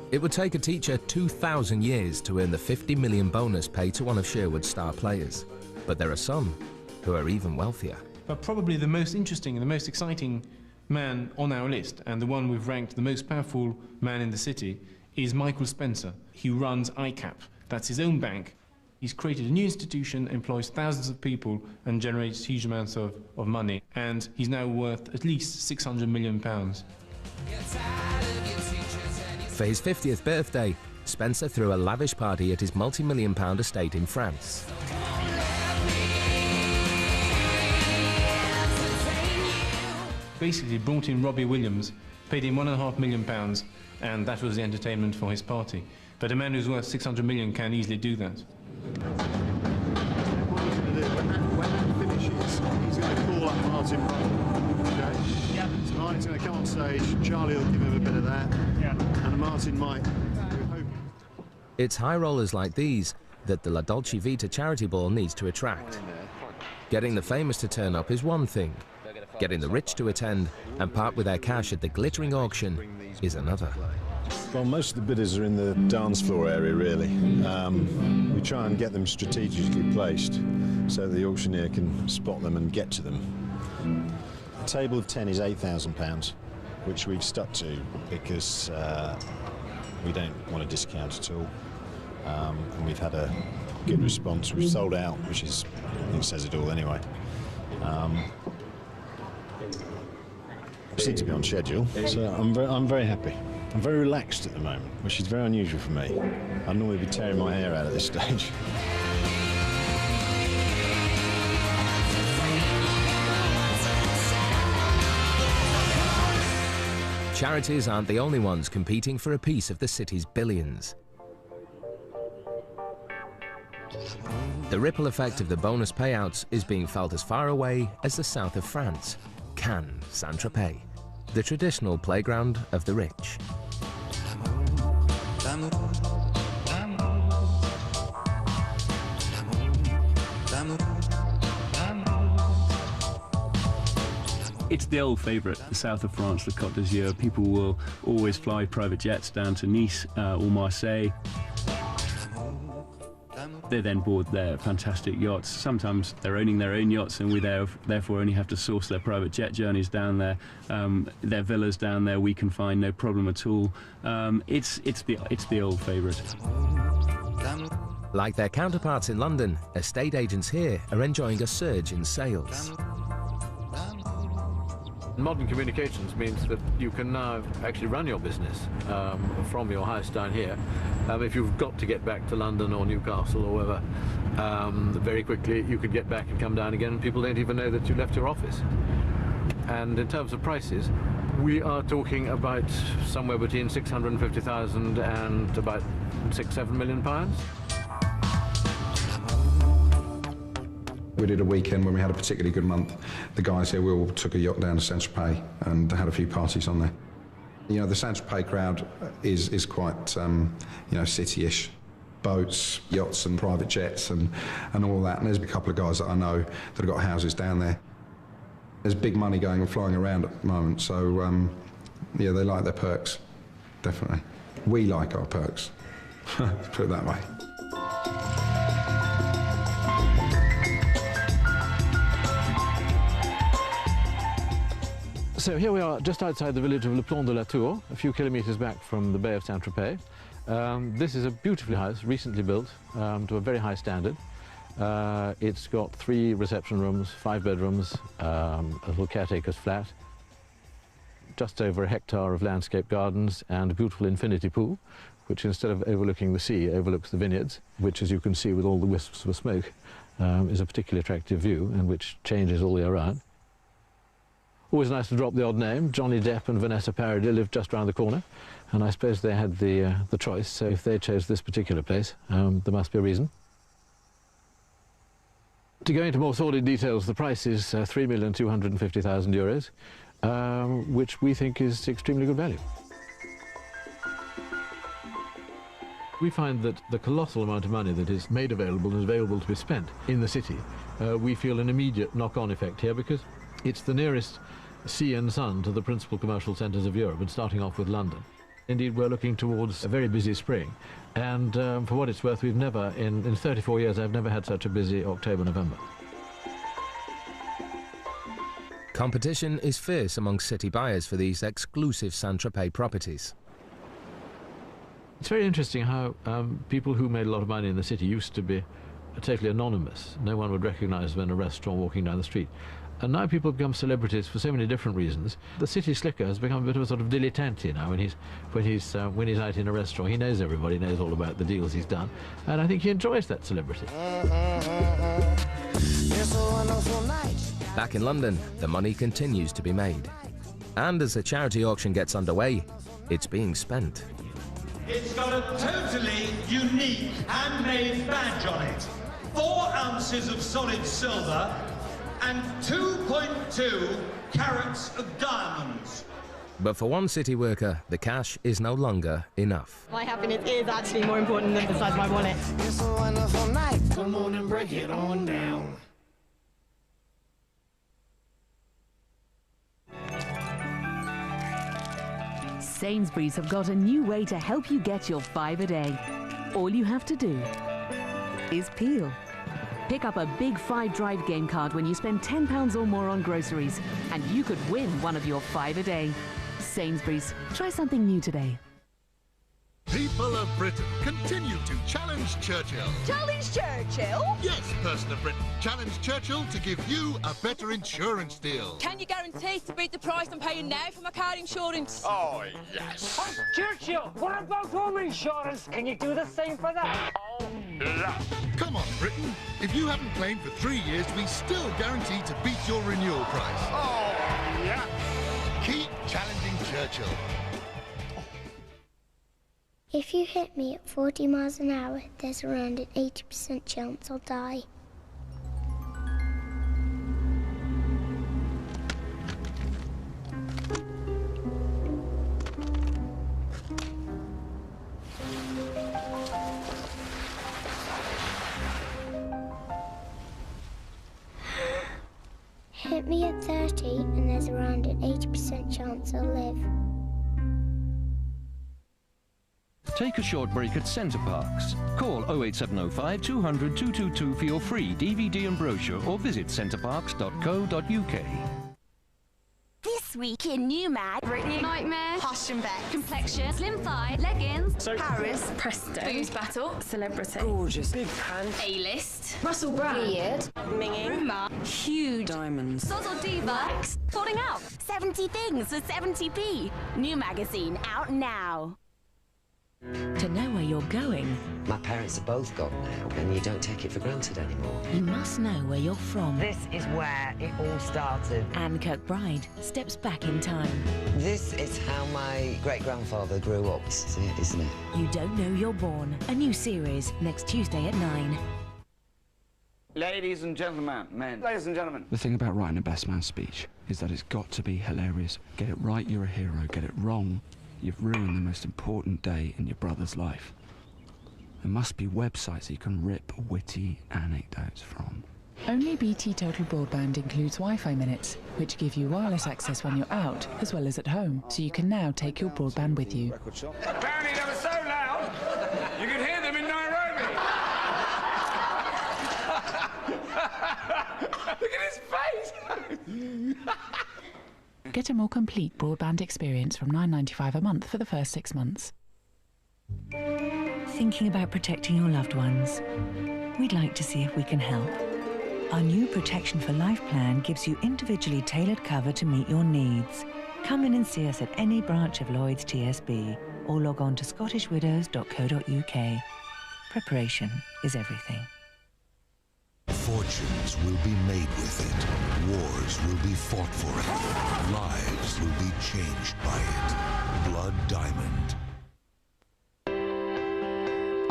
It would take a teacher 2,000 years to earn the 50 million bonus paid to one of Sherwood's star players. But there are some who are even wealthier. But probably the most interesting and the most exciting man on our list, and the one we've ranked the most powerful man in the city, is Michael Spencer. He runs ICAP. That's his own bank. He's created a new institution, employs thousands of people, and generates huge amounts of money. And he's now worth at least £600 million. For his 50th birthday, Spencer threw a lavish party at his multi-million-pound estate in France. Basically brought in Robbie Williams, paid him £1.5 million, and that was the entertainment for his party. But a man who's worth 600 million can easily do that. What he's going to do, when that finishes, he's going to call up Martin Brundle. Okay? Yeah. So Martin's going to come on stage, Charlie will give him a bit of that, and Martin might. It's high rollers like these that the La Dolce Vita charity ball needs to attract. Getting the famous to turn up is one thing. Getting the rich to attend and part with their cash at the glittering auction is another. Well, most of the bidders are in the dance floor area, really. We try and get them strategically placed so the auctioneer can spot them and get to them. A table of 10 is £8,000, which we've stuck to because we don't want a discount at all. And we've had a good response. We've sold out, which is, I think, says it all anyway. We seem to be on schedule, so I'm very happy. I'm very relaxed at the moment, which is very unusual for me. I'd normally be tearing my hair out at this stage. Charities aren't the only ones competing for a piece of the city's billions. The ripple effect of the bonus payouts is being felt as far away as the south of France, Cannes, Saint-Tropez, the traditional playground of the rich. It's the old favourite, the south of France, the Côte d'Azur. People will always fly private jets down to Nice or Marseille. They then board their fantastic yachts. Sometimes they're owning their own yachts, and we therefore only have to source their private jet journeys down there. Their villas down there we can find no problem at all. It's the old favourite. Like their counterparts in London, estate agents here are enjoying a surge in sales. Modern communications means that you can now actually run your business from your house down here. If you've got to get back to London or Newcastle or wherever, very quickly you could get back and come down again, and people don't even know that you left your office. And in terms of prices, we are talking about somewhere between 650,000 and about £6–7 million. We did a weekend when we had a particularly good month. The guys here, we all took a yacht down to Saint-Tropez and had a few parties on there. You know, the Saint-Tropez crowd is quite, you know, city-ish. Boats, yachts and private jets and all that. And there's a couple of guys that I know that have got houses down there. There's big money going and flying around at the moment, so, yeah, they like their perks, definitely. We like our perks, put it that way. So here we are just outside the village of Le Plon de la Tour, a few kilometres back from the Bay of Saint-Tropez. This is a beautiful house, recently built to a very high standard. It's got 3 reception rooms, 5 bedrooms, a little caretaker's flat, just over a hectare of landscape gardens and a beautiful infinity pool, which instead of overlooking the sea, overlooks the vineyards, which, as you can see with all the wisps of smoke, is a particularly attractive view and which changes all year round. Always nice to drop the odd name. Johnny Depp and Vanessa Paradis live just round the corner, and I suppose they had the choice, so if they chose this particular place, there must be a reason. To go into more sordid details, the price is €3,250,000, which we think is extremely good value. We find that the colossal amount of money that is made available and is available to be spent in the city, we feel an immediate knock-on effect here because it's the nearest sea and sun to the principal commercial centres of Europe, and starting off with London. Indeed, we're looking towards a very busy spring, and for what it's worth, we've never, in 34 years, I've never had such a busy October-November. Competition is fierce among city buyers for these exclusive Saint-Tropez properties. It's very interesting how people who made a lot of money in the city used to be totally anonymous. No one would recognise them in a restaurant walking down the street. And now people become celebrities for so many different reasons. The city slicker has become a bit of a sort of dilettante now. When he's out in a restaurant, he knows everybody, knows all about the deals he's done, and I think he enjoys that celebrity. Back in London, the money continues to be made. And as the charity auction gets underway, it's being spent. It's got a totally unique handmade badge on it. 4 ounces of solid silver and 2.2 carats of diamonds. But for one city worker, the cash is no longer enough. My happiness is actually more important than the size of my wallet. It's a wonderful night. Come on and break it on down. Sainsbury's have got a new way to help you get your 5 a day. All you have to do is peel. Pick up a big 5 drive game card when you spend £10 or more on groceries, and you could win one of your 5 a day. Sainsbury's, try something new today. People of Britain, continue to challenge Churchill. Challenge Churchill? Yes, person of Britain, challenge Churchill to give you a better insurance deal. Can you guarantee to beat the price I'm paying now for my car insurance? Oh, yes. Oh, Churchill, what about home insurance? Can you do the same for that? Oh, yes. Come on, Britain. If you haven't claimed for 3 years, we still guarantee to beat your renewal price. Oh, yes. Keep challenging Churchill. If you hit me at 40 miles an hour, there's around an 80% chance I'll die. Hit me at 30 and there's around an 80% chance I'll live. Take a short break at Centre Parks. Call 08705 200 222 for your free DVD and brochure, or visit centreparks.co.uk. This This week in New Mag. Britney. Nightmare. Hush and Beck. Complexion. Slim thigh. Leggings. Paris. Presto. Booze battle. Celebrity. Gorgeous. Big pants. A-list. Russell Brand. Weird. Minging. Rumour. Huge. Diamonds. Sozzle Diva. Falling out. 70 things for 70p. New magazine out now. To know where you're going, My parents are both gone now, and you don't take it for granted anymore. you must know where you're from. This is where it all started. Anne Kirkbride steps back in time. This is how my great-grandfather grew up. This is it, isn't it? You Don't Know You're Born. A new series next Tuesday at 9. Ladies and gentlemen, men. Ladies and gentlemen. The thing about writing a best man speech is that it's got to be hilarious. Get it right, you're a hero. Get it wrong, you've ruined the most important day in your brother's life. There must be websites you can rip witty anecdotes from. Only BT Total Broadband includes Wi-Fi minutes, which give you wireless access when you're out, as well as at home, so you can now take your broadband with you. Apparently they were so loud, you could hear them in Nairobi. Look at his face. Get a more complete broadband experience from $9.95 a month for the first 6 months. Thinking about protecting your loved ones? We'd like to see if we can help. Our new Protection for Life plan gives you individually tailored cover to meet your needs. Come in and see us at any branch of Lloyds TSB or log on to scottishwidows.co.uk. Preparation is everything. Fortunes will be made with it. Wars will be fought for it. Lives will be changed by it. Blood Diamond.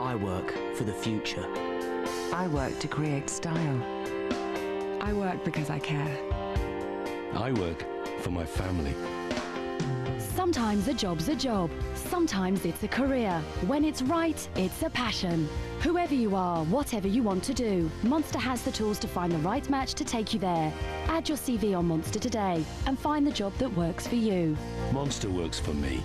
I work for the future. I work to create style. I work because I care. I work for my family. Sometimes a job's a job. Sometimes it's a career. When it's right, it's a passion. Whoever you are, whatever you want to do, Monster has the tools to find the right match to take you there. Add your CV on Monster today and find the job that works for you. Monster works for me.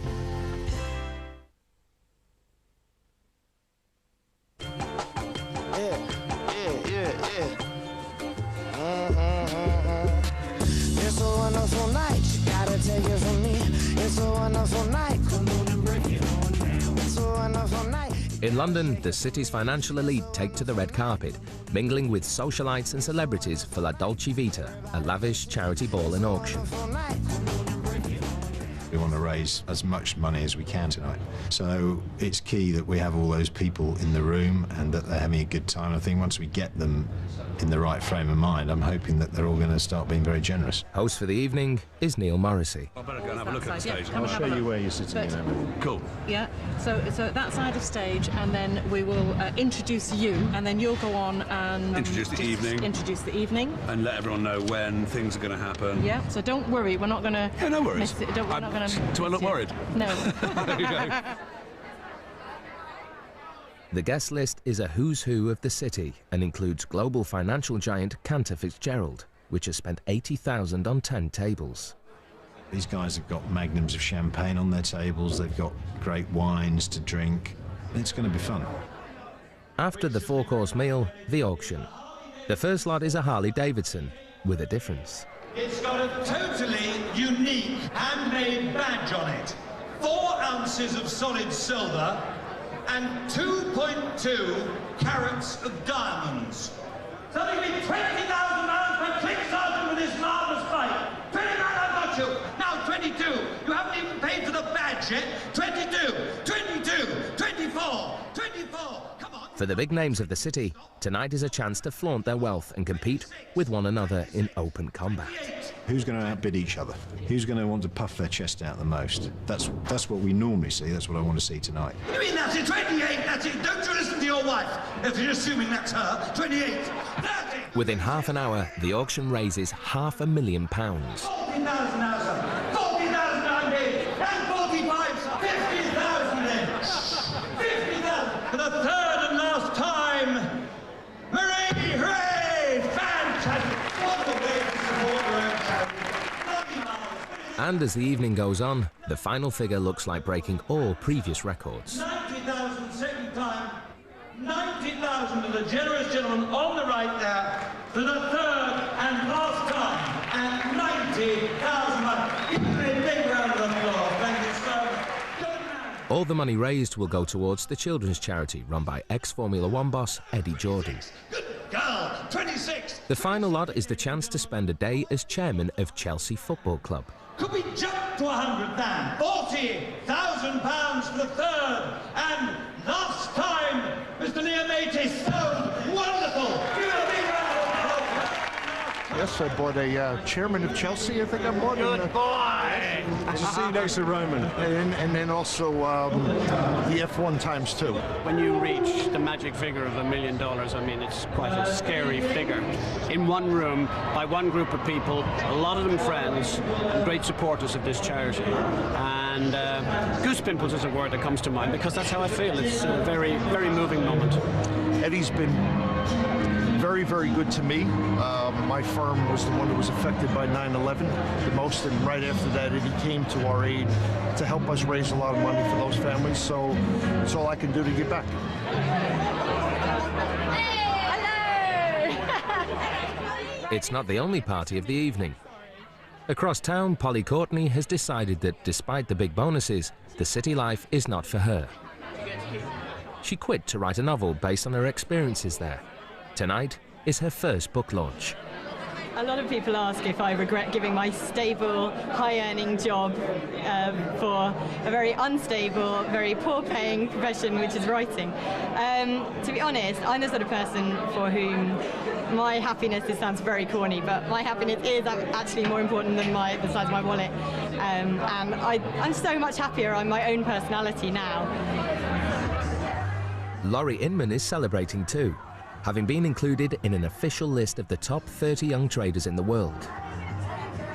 It's a wonderful night, you gotta take it from me. It's a wonderful night, come on and break it on down. It's a wonderful night. In London, the city's financial elite take to the red carpet, mingling with socialites and celebrities for La Dolce Vita, a lavish charity ball and auction. We want to raise as much money as we can tonight. So it's key that we have all those people in the room and that they're having a good time. I think once we get them in the right frame of mind, I'm hoping that they're all going to start being very generous. Host for the evening is Neil Morrissey. I better go and have a look at the stage. I'll show you where you're sitting in there. Cool. Yeah, so that side of stage, and then we will introduce you, and then you'll go on and Introduce the evening. Introduce the evening. And let everyone know when things are going to happen. Yeah, so don't worry, we're not going to... Yeah, no worries. We're not going to... Do I look worried? No. The guest list is a who's who of the city and includes global financial giant Cantor Fitzgerald, which has spent $80,000 on 10 tables. These guys have got magnums of champagne on their tables, they've got great wines to drink. It's going to be fun. After the four-course meal, the auction. The first lot is a Harley Davidson, with a difference. It's got a totally unique handmade badge on it. 4 ounces of solid silver and 2.2 carats of diamonds. So there'll be £20,000 for Click Sergeant with this marvellous fight. 29, I've got you. Now 22. You haven't even paid for the badge yet. 22, 22, 24, 24. Come on. For the big names of the city, tonight is a chance to flaunt their wealth and compete with one another in open combat. Who's going to outbid each other? Who's going to want to puff their chest out the most? That's what we normally see. That's what I want to see tonight. You mean that's it? 28, that's it. Don't you listen to your wife, if you're assuming that's her. 28, 30. Within half an hour, the auction raises £500,000. 40,000 now, sir. 40,000 I'm bid. And 45, sir. 50,000 then. 50,000. For the third and last time, Marie Hooray! Fantastic. What a way to support your own charity. And as the evening goes on, the final figure looks like breaking all previous records. 90,000 second time. 90,000 to the generous gentleman on the right there for the third and last time. And 90,000. All the money raised will go towards the children's charity run by ex-Formula One boss Eddie Jordan. Good girl, 26. The final lot is the chance to spend a day as chairman of Chelsea Football Club. Could we jump to 100 then? £40,000 for the third and last time, Mr. Neomatis. So wonderful. Give it a big round of applause. Yes, I bought a chairman of Chelsea, I think I bought. Good boy. Good to see you next to Roman. And then also the F1 ×2. When you reach the magic figure of $1 million, I mean, it's quite a scary figure. In one room, by one group of people, a lot of them friends, and great supporters of this charity. And goosepimples is a word that comes to mind, because that's how I feel. It's a very, very moving moment. Eddie's been very, very good to me. My firm was the one that was affected by 9/11 the most, and right after that, Eddie came to our aid to help us raise a lot of money for those families. So it's all I can do to give back. It's not the only party of the evening. Across town, Polly Courtney has decided that despite the big bonuses, the city life is not for her. She quit to write a novel based on her experiences there. Tonight is her first book launch. A lot of people ask if I regret giving my stable, high-earning job for a very unstable, very poor-paying profession, which is writing. To be honest, I'm the sort of person for whom my happiness, this sounds very corny, but my happiness is actually more important than the size of my wallet. And I'm so much happier on my own personality now. Laurie Inman is celebrating too, having been included in an official list of the top 30 young traders in the world.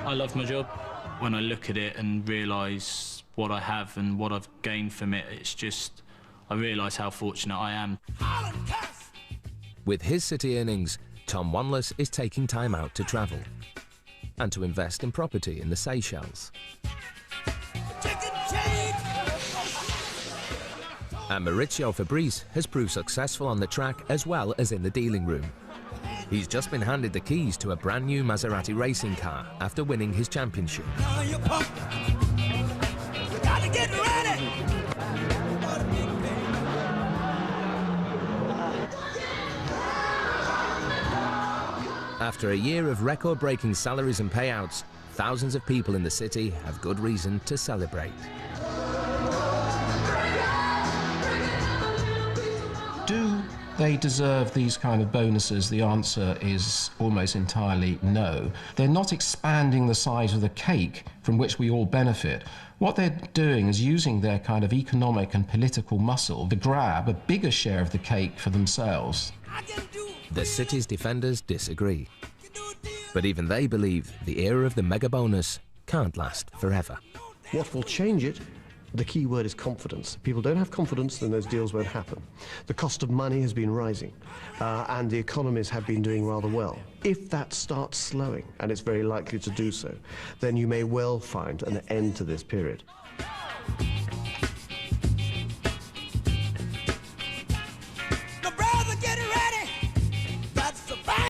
I love my job. When I look at it and realise what I have and what I've gained from it, it's just, I realise how fortunate I am. With his city earnings, Tom Wanless is taking time out to travel and to invest in property in the Seychelles. And Maurizio Fabrice has proved successful on the track as well as in the dealing room. He's just been handed the keys to a brand new Maserati racing car after winning his championship. After a year of record-breaking salaries and payouts, thousands of people in the city have good reason to celebrate. Do they deserve these kind of bonuses? The answer is almost entirely no. They're not expanding the size of the cake from which we all benefit. What they're doing is using their kind of economic and political muscle to grab a bigger share of the cake for themselves. The city's defenders disagree. But even they believe the era of the mega bonus can't last forever. What will change it? The key word is confidence. If people don't have confidence, then those deals won't happen. The cost of money has been rising, and the economies have been doing rather well. If that starts slowing, and it's very likely to do so, then you may well find an end to this period.